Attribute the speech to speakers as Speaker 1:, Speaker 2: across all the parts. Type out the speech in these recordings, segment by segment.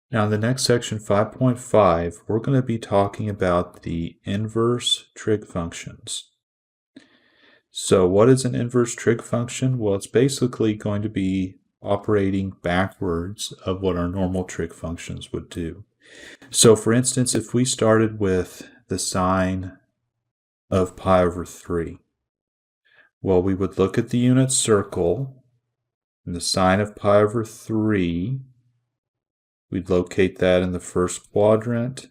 Speaker 1: Now in the next section, 5.5, we're going to be talking about the inverse trig functions. So what is an inverse trig function? Well, it's basically going to be operating backwards of what our normal trig functions would do. So for instance, if we started with the sine of pi over 3, well, we would look at the unit circle, and the sine of pi over 3, we'd locate that in the first quadrant,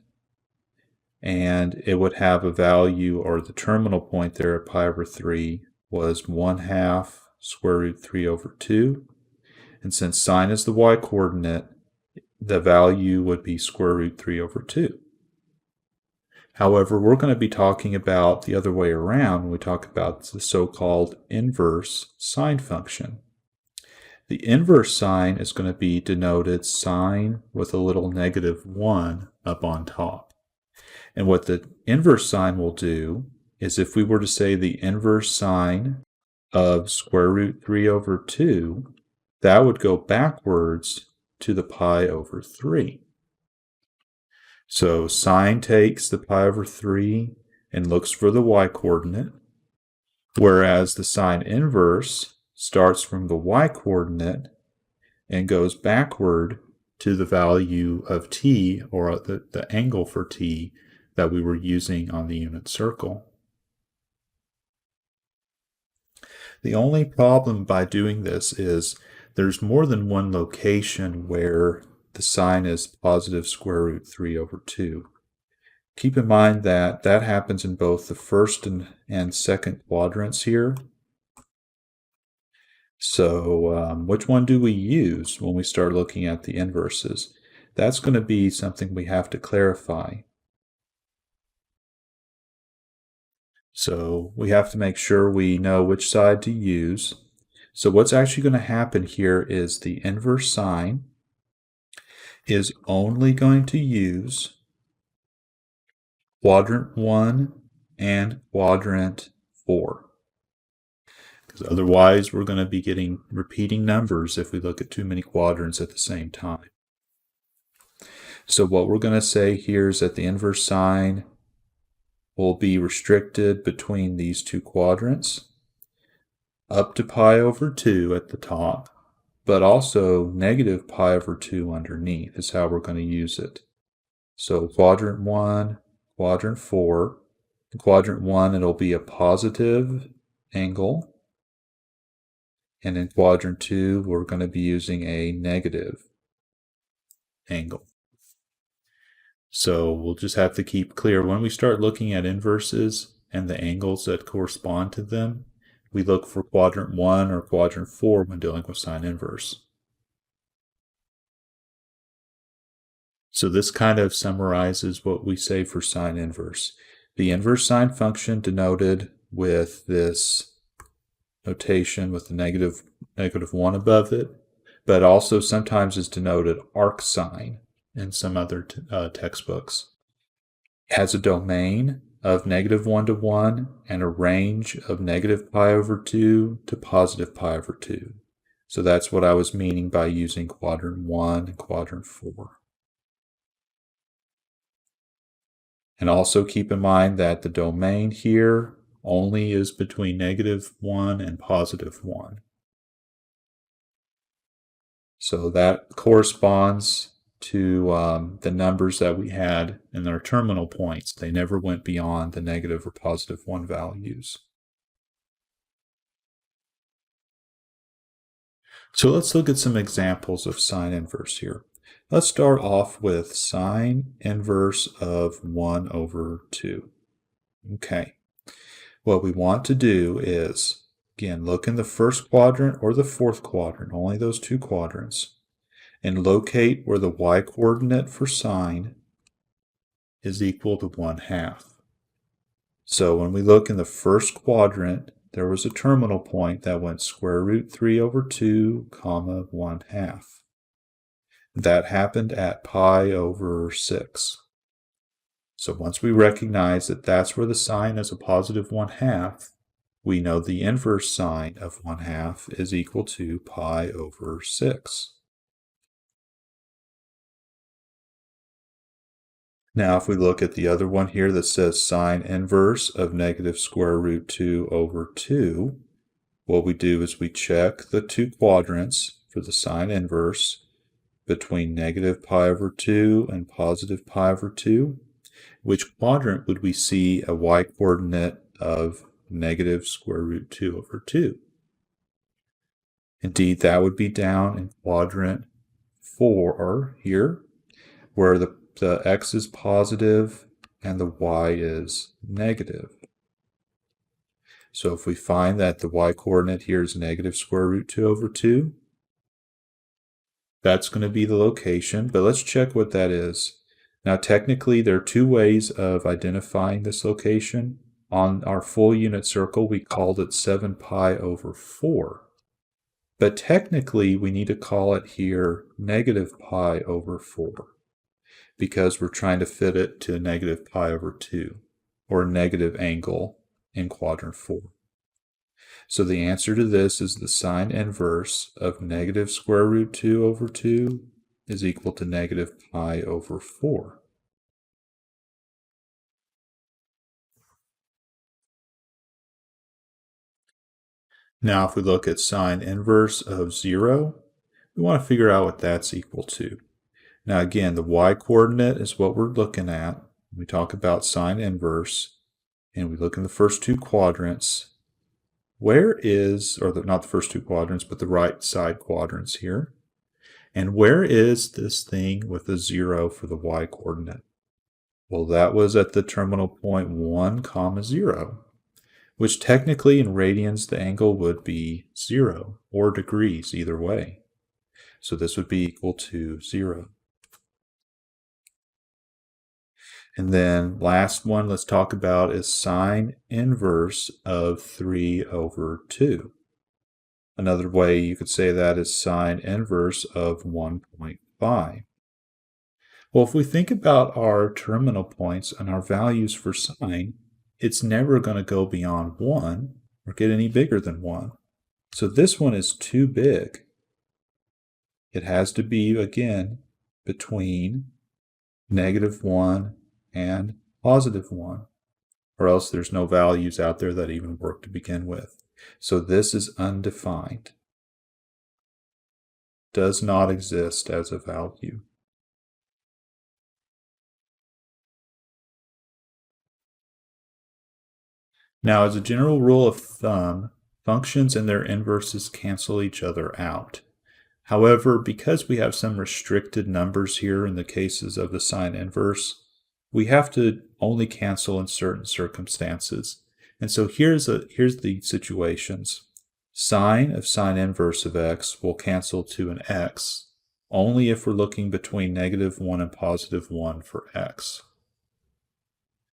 Speaker 1: and it would have a value, or the terminal point there at pi over 3 was 1/2 square root 3 over 2. And since sine is the y-coordinate, the value would be square root 3 over 2. However, we're going to be talking about the other way around when we talk about the so-called inverse sine function. The inverse sine is going to be denoted sine with a little -1 up on top. And what the inverse sine will do is, if we were to say the inverse sine of square root 3 over 2, that would go backwards to the pi over 3. So sine takes the pi over 3 and looks for the y-coordinate, whereas the sine inverse starts from the y-coordinate and goes backward to the value of t, or the angle for t, that we were using on the unit circle. The only problem by doing this is there's more than one location where the sine is positive square root 3 over 2. Keep in mind that that happens in both the first and second quadrants here. So which one do we use when we start looking at the inverses? That's going to be something we have to clarify. So we have to make sure we know which side to use. So what's actually going to happen here is the inverse sine is only going to use quadrant 1 and quadrant 4. Because otherwise we're going to be getting repeating numbers if we look at too many quadrants at the same time. So what we're going to say here is that the inverse sine will be restricted between these two quadrants, up to pi over 2 at the top, but also negative pi over 2 underneath is how we're going to use it. So quadrant 1, quadrant 4. In quadrant 1, it'll be a positive angle. And in quadrant 2, we're going to be using a negative angle. So we'll just have to keep clear. When we start looking at inverses and the angles that correspond to them, we look for quadrant 1 or quadrant 4 when dealing with sine inverse. So this kind of summarizes what we say for sine inverse. The inverse sine function denoted with this notation with the negative 1 above it, but also sometimes is denoted arc sine in some other textbooks. It has a domain of -1 to 1 and a range of negative pi over 2 to positive pi over 2. So that's what I was meaning by using quadrant 1 and quadrant 4. And also keep in mind that the domain here only is between -1 and +1. So that corresponds to the numbers that we had in our terminal points. They never went beyond the negative or +1 values. So let's look at some examples of sine inverse here. Let's start off with sine inverse of 1 over 2. Okay. What we want to do is, again, look in the first quadrant or the fourth quadrant, only those two quadrants, and locate where the y-coordinate for sine is equal to 1/2. So when we look in the first quadrant, there was a terminal point that went square root 3 over 2, 1/2. That happened at pi over 6. So once we recognize that that's where the sine is a positive 1/2, we know the inverse sine of 1/2 is equal to pi over 6. Now if we look at the other one here that says sine inverse of negative square root 2 over 2, what we do is we check the two quadrants for the sine inverse between negative pi over 2 and positive pi over 2. Which quadrant would we see a y-coordinate of negative square root 2 over 2? Indeed, that would be down in quadrant 4 here, where the x is positive and the y is negative. So if we find that the y-coordinate here is negative square root 2 over 2, that's going to be the location, but let's check what that is. Now technically there are two ways of identifying this location. On our full unit circle we called it 7 pi over 4. But technically we need to call it here negative pi over 4 because we're trying to fit it to negative pi over 2, or a negative angle in quadrant 4. So the answer to this is the sine inverse of negative square root 2 over 2 is equal to negative pi over 4. Now if we look at sine inverse of 0, we want to figure out what that's equal to. Now again, the y-coordinate is what we're looking at. We talk about sine inverse, and we look in the first two quadrants. Where is, or not the first two quadrants, but the right side quadrants here. And where is this thing with a 0 for the y-coordinate? Well, that was at the terminal point 1, 0, which technically in radians the angle would be 0, or degrees either way. So this would be equal to 0. And then last one let's talk about is sine inverse of 3 over 2. Another way you could say that is sine inverse of 1.5. Well, if we think about our terminal points and our values for sine, it's never going to go beyond 1 or get any bigger than 1. So this one is too big. It has to be, again, between -1 and +1, or else there's no values out there that even work to begin with. So this is undefined. Does not exist as a value. Now, as a general rule of thumb, functions and their inverses cancel each other out. However, because we have some restricted numbers here in the cases of the sine inverse, we have to only cancel in certain circumstances. And so here's the situations. Sine of sine inverse of x will cancel to an x only if we're looking between -1 and +1 for x.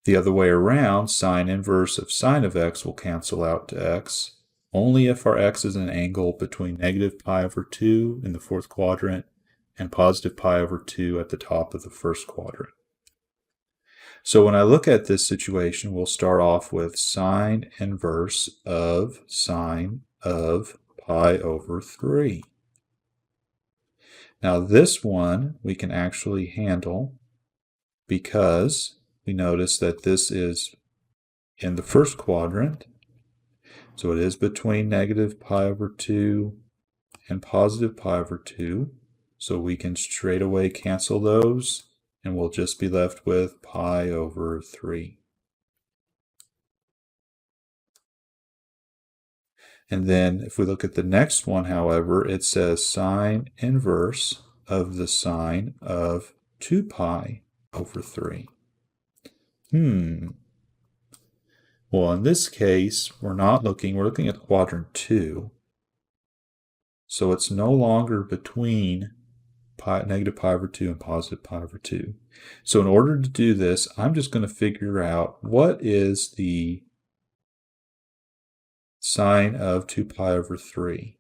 Speaker 1: The other way around, sine inverse of sine of x will cancel out to x only if our x is an angle between -pi over 2 in the fourth quadrant and +pi over 2 at the top of the first quadrant. So when I look at this situation, we'll start off with sine inverse of sine of pi over 3. Now this one we can actually handle because we notice that this is in the first quadrant. So it is between -pi over 2 and +pi over 2. So we can straight away cancel those, and we'll just be left with pi over 3. And then if we look at the next one, however, it says sine inverse of the sine of 2 pi over 3. Well, in this case, we're looking at quadrant 2. So it's no longer between -pi over 2 and +pi over 2. So in order to do this, I'm just going to figure out what is the sine of 2 pi over 3.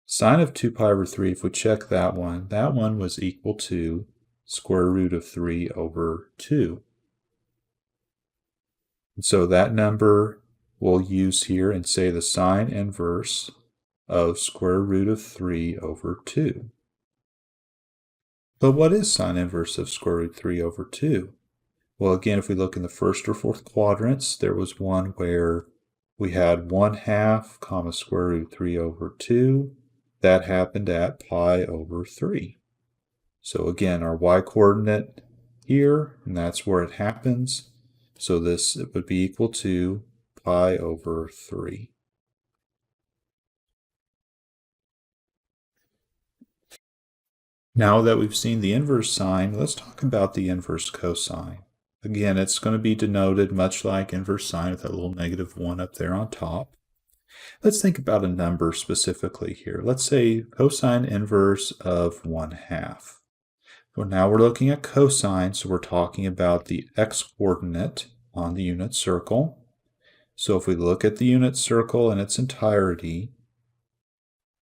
Speaker 1: Sine of 2 pi over 3, if we check that one was equal to square root of 3 over 2. And so that number we'll use here and say the sine inverse of square root of 3 over 2. But what is sine inverse of square root 3 over 2? Well, again, if we look in the first or fourth quadrants, there was one where we had 1/2 comma square root 3 over 2. That happened at pi over 3. So again, our y-coordinate here, and that's where it happens. So this would be equal to pi over 3. Now that we've seen the inverse sine, let's talk about the inverse cosine. Again, it's going to be denoted much like inverse sine with that little -1 up there on top. Let's think about a number specifically here. Let's say cosine inverse of 1/2. Well, now we're looking at cosine, so we're talking about the x-coordinate on the unit circle. So if we look at the unit circle in its entirety,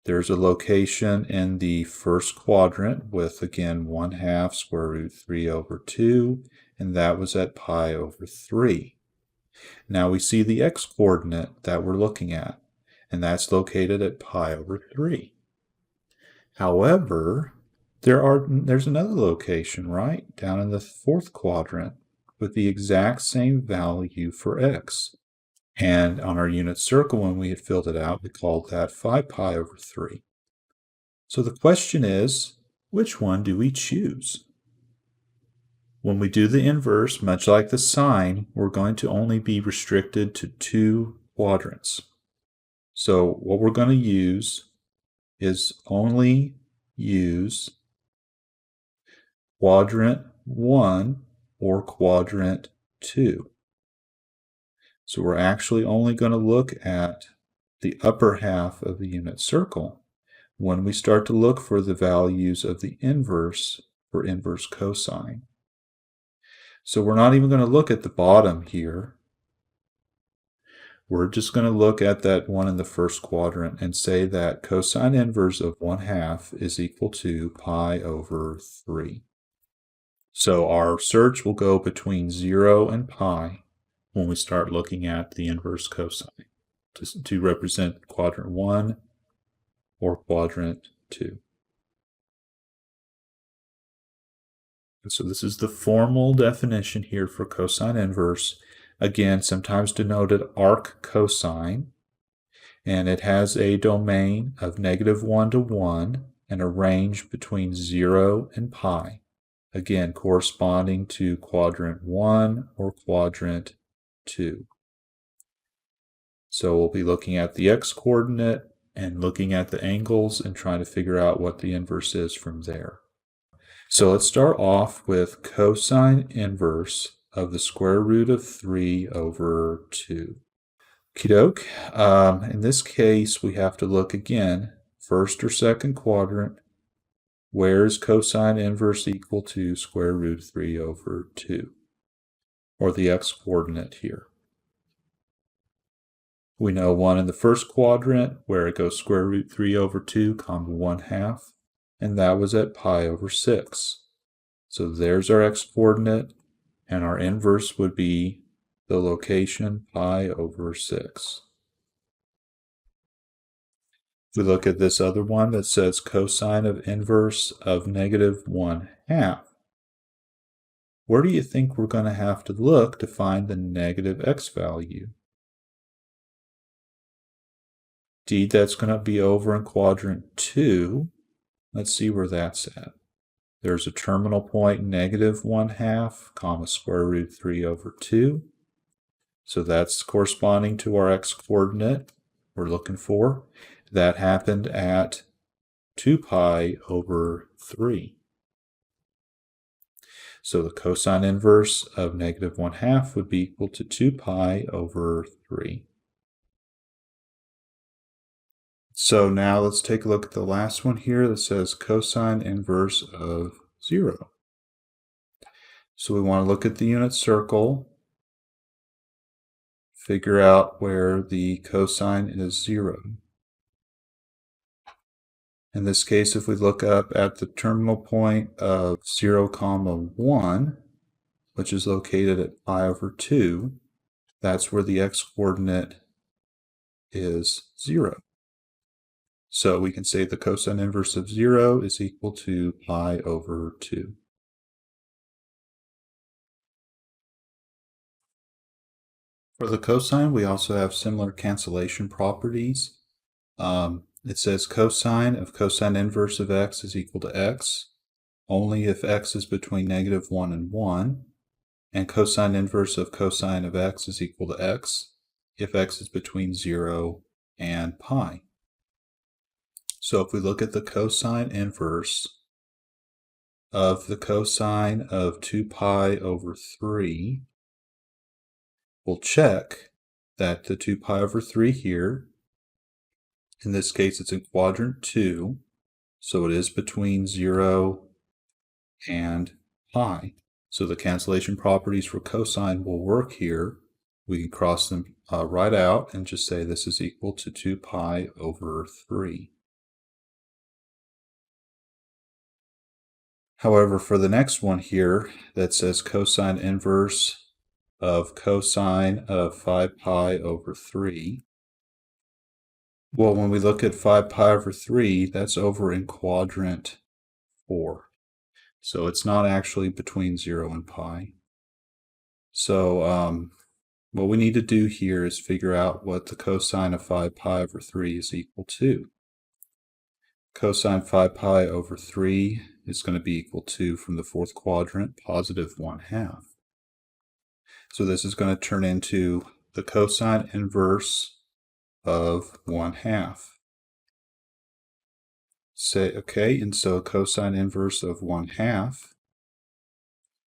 Speaker 1: there's a location in the first quadrant with, again, 1/2 square root 3 over 2, and that was at pi over 3. Now we see the x-coordinate that we're looking at, and that's located at pi over 3. However, there's another location, right, down in the fourth quadrant with the exact same value for x. And on our unit circle, when we had filled it out, we called that 5 pi over 3. So the question is, which one do we choose? When we do the inverse, much like the sine, we're going to only be restricted to 2 quadrants. So what we're going to use is only use quadrant 1 or quadrant 2. So we're actually only going to look at the upper half of the unit circle when we start to look for the values of the inverse for inverse cosine. So we're not even going to look at the bottom here. We're just going to look at that one in the first quadrant and say that cosine inverse of 1/2 is equal to pi over 3. So our search will go between 0 and pi when we start looking at the inverse cosine to represent quadrant 1 or quadrant 2. And so this is the formal definition here for cosine inverse. Again, sometimes denoted arc cosine, and it has a domain of -1 to 1 and a range between 0 and pi, again corresponding to quadrant 1 or quadrant 2. So we'll be looking at the x-coordinate and looking at the angles and trying to figure out what the inverse is from there. So let's start off with cosine inverse of the square root of 3 over 2. Okey-doke. In this case, we have to look again, first or second quadrant. Where is cosine inverse equal to square root 3 over 2? Or the x-coordinate here. We know one in the first quadrant where it goes square root 3 over 2, comma 1/2, and that was at pi over 6. So there's our x-coordinate, and our inverse would be the location pi over 6. We look at this other one that says cosine of inverse of -1/2. Where do you think we're going to have to look to find the negative x value? Indeed, that's going to be over in quadrant 2. Let's see where that's at. There's a terminal point -1/2, comma square root 3 over 2. So that's corresponding to our x-coordinate we're looking for. That happened at 2 pi over 3. So the cosine inverse of -1/2 would be equal to 2 pi over 3. So now let's take a look at the last one here that says cosine inverse of 0. So we want to look at the unit circle, figure out where the cosine is 0. In this case, if we look up at the terminal point of 0, 1, which is located at pi over 2, that's where the x-coordinate is 0. So we can say the cosine inverse of 0 is equal to pi over 2. For the cosine, we also have similar cancellation properties. It says cosine of cosine inverse of x is equal to x, only if x is between -1 and 1, and cosine inverse of cosine of x is equal to x if x is between 0 and pi. So if we look at the cosine inverse of the cosine of 2 pi over 3, we'll check that the 2 pi over 3 here, in this case it's in quadrant 2, so it is between 0 and pi. So the cancellation properties for cosine will work here. We can cross them right out and just say this is equal to 2 pi over 3. However, for the next one here that says cosine inverse of cosine of 5 pi over 3, well, when we look at 5 pi over 3, that's over in quadrant 4. So it's not actually between 0 and pi. So what we need to do here is figure out what the cosine of 5 pi over 3 is equal to. Cosine 5 pi over 3 is going to be equal to, from the fourth quadrant, positive 1/2. So this is going to turn into the cosine inverse of 1/2. Okay, and so cosine inverse of 1/2,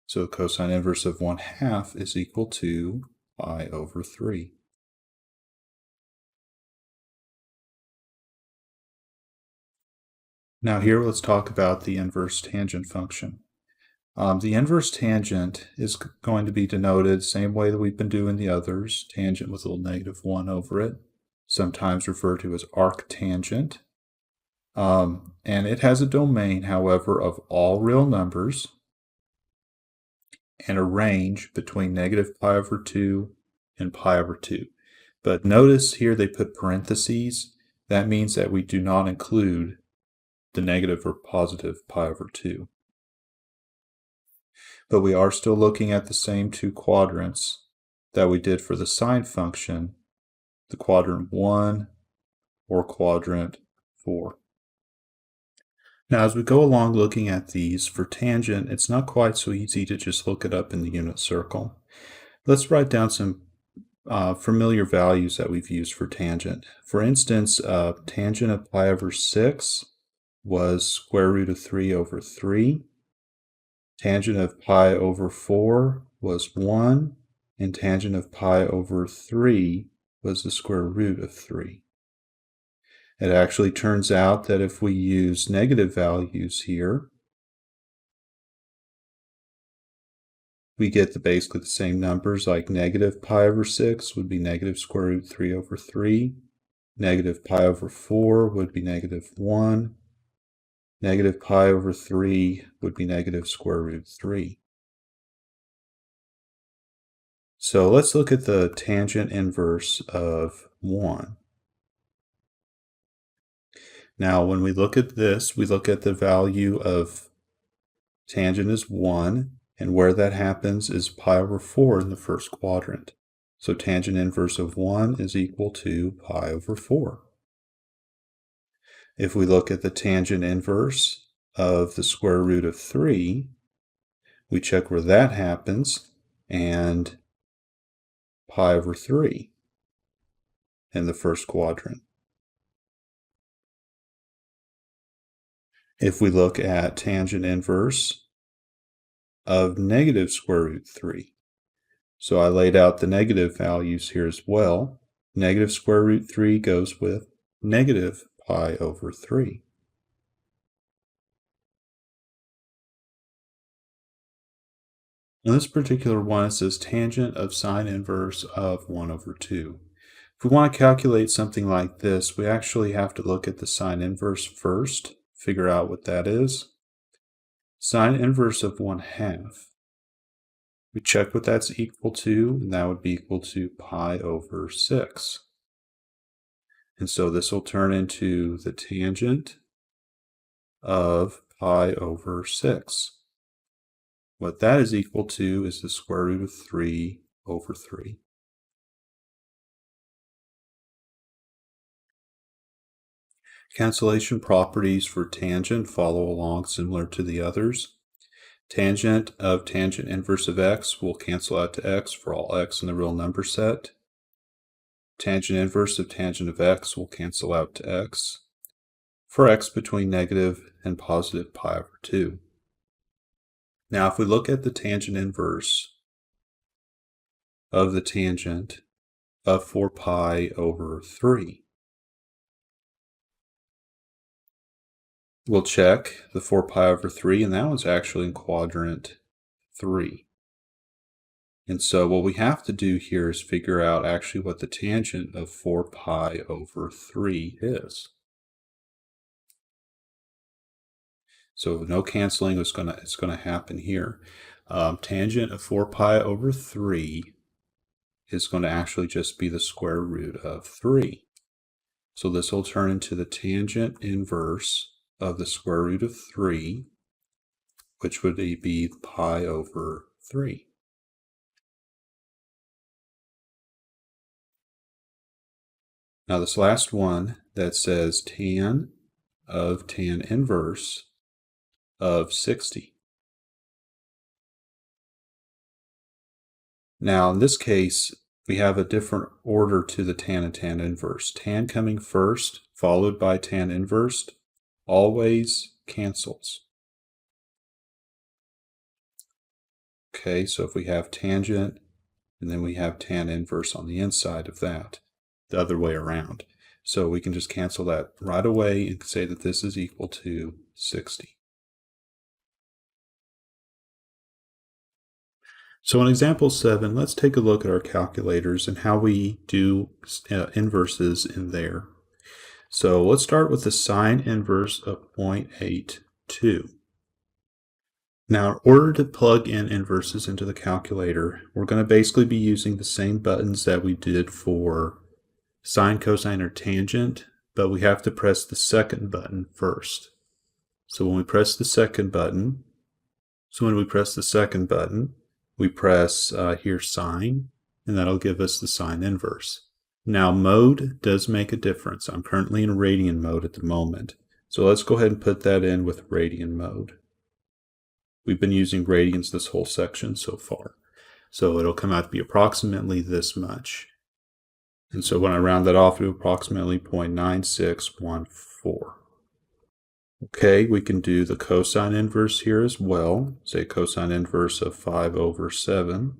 Speaker 1: so cosine inverse of 1/2 is equal to pi over 3. Now here let's talk about the inverse tangent function. The inverse tangent is going to be denoted same way that we've been doing the others, tangent with a little -1 over it, sometimes referred to as arctangent. And it has a domain, however, of all real numbers and a range between -pi over 2 and pi over 2. But notice here they put parentheses. That means that we do not include the negative or positive pi over 2. But we are still looking at the same two quadrants that we did for the sine function, the quadrant 1 or quadrant 4. Now, as we go along looking at these, for tangent, it's not quite so easy to just look it up in the unit circle. Let's write down some familiar values that we've used for tangent. For instance, tangent of pi over 6 was square root of 3 over 3. Tangent of pi over 4 was 1, and tangent of pi over 3 was the square root of 3. It actually turns out that if we use negative values here, we get basically the same numbers, like negative pi over 6 would be negative square root 3 over 3. Negative pi over 4 would be -1. Negative pi over 3 would be negative square root 3. So let's look at the tangent inverse of 1. Now, when we look at this, we look at the value of tangent is 1, and where that happens is pi over 4 in the first quadrant. So tangent inverse of 1 is equal to pi over 4. If we look at the tangent inverse of the square root of 3, we check where that happens, and pi over 3 in the first quadrant. If we look at tangent inverse of negative square root 3, so I laid out the negative values here as well. Negative square root 3 goes with negative pi over 3. In this particular one, it says tangent of sine inverse of 1 over 2. If we want to calculate something like this, we actually have to look at the sine inverse first, figure out what that is. Sine inverse of 1/2. We check what that's equal to, and that would be equal to pi over 6. And so this will turn into the tangent of pi over 6. What that is equal to is the square root of 3 over 3. Cancellation properties for tangent follow along similar to the others. Tangent of tangent inverse of x will cancel out to x for all x in the real number set. Tangent inverse of tangent of x will cancel out to x for x between negative and positive pi over 2. Now, if we look at the tangent inverse of the tangent of 4 pi over 3, we'll check the 4 pi over 3, and that one's actually in quadrant 3. And so what we have to do here is figure out actually what the tangent of 4 pi over 3 is. So no canceling is going to happen here. Tangent of 4 pi over 3 is going to actually just be the square root of 3. So this will turn into the tangent inverse of the square root of 3, which would be pi over 3. Now this last one that says tan of tan inverse of 60. Now in this case, we have a different order to the tan and tan inverse. Tan coming first, followed by tan inverse, always cancels. Okay, so if we have tangent, and then we have tan inverse on the inside of that, the other way around. So we can just cancel that right away and say that this is equal to 60. So in example 7, let's take a look at our calculators and how we do inverses in there. So let's start with the sine inverse of 0.82. Now, in order to plug in inverses into the calculator, we're going to basically be using the same buttons that we did for sine, cosine, or tangent, but we have to press the second button first. So when we press the second button, we press here sine, and that'll give us the sine inverse. Now mode does make a difference. I'm currently in radian mode at the moment. So let's go ahead and put that in with radian mode. We've been using radians this whole section so far. So it'll come out to be approximately this much. And so when I round that off to approximately 0.9614. Okay, we can do the cosine inverse here as well. Say cosine inverse of 5 over 7.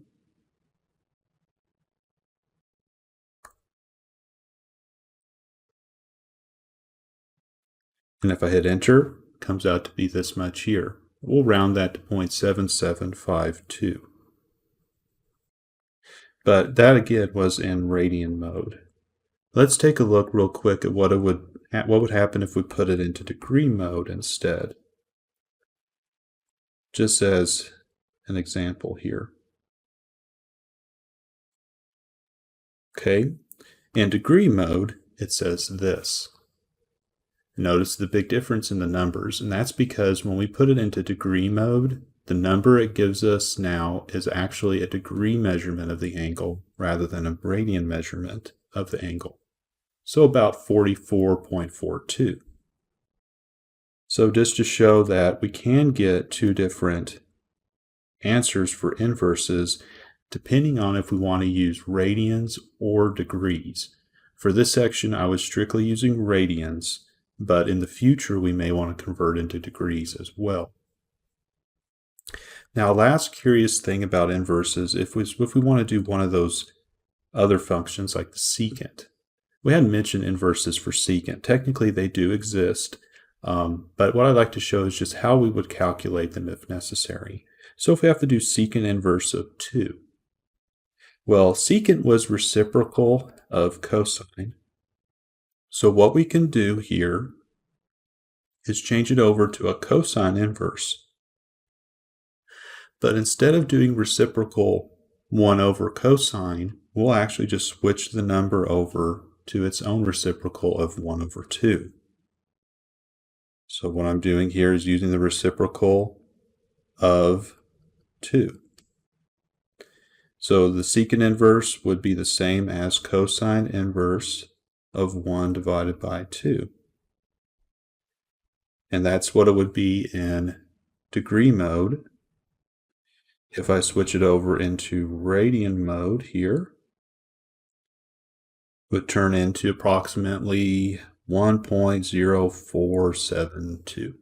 Speaker 1: And if I hit enter, it comes out to be this much here. We'll round that to 0.7752. But that again was in radian mode. Let's take a look real quick at what would happen if we put it into degree mode instead. Just as an example here. Okay, in degree mode, it says this. Notice the big difference in the numbers, and that's because when we put it into degree mode, the number it gives us now is actually a degree measurement of the angle rather than a radian measurement of the angle. So about 44.42. So just to show that we can get two different answers for inverses depending on if we want to use radians or degrees. For this section, I was strictly using radians, but in the future, we may want to convert into degrees as well. Now, last curious thing about inverses, if we want to do one of those other functions like the secant, we hadn't mentioned inverses for secant. Technically, they do exist, but what I'd like to show is just how we would calculate them if necessary. So if we have to do secant inverse of 2, well, secant was reciprocal of cosine. So what we can do here is change it over to a cosine inverse. But instead of doing reciprocal 1 over cosine, we'll actually just switch the number over to its own reciprocal of 1 over 2. So what I'm doing here is using the reciprocal of 2. So the secant inverse would be the same as cosine inverse of 1 divided by 2. And that's what it would be in degree mode. If I switch it over into radian mode here, it would turn into approximately 1.0472.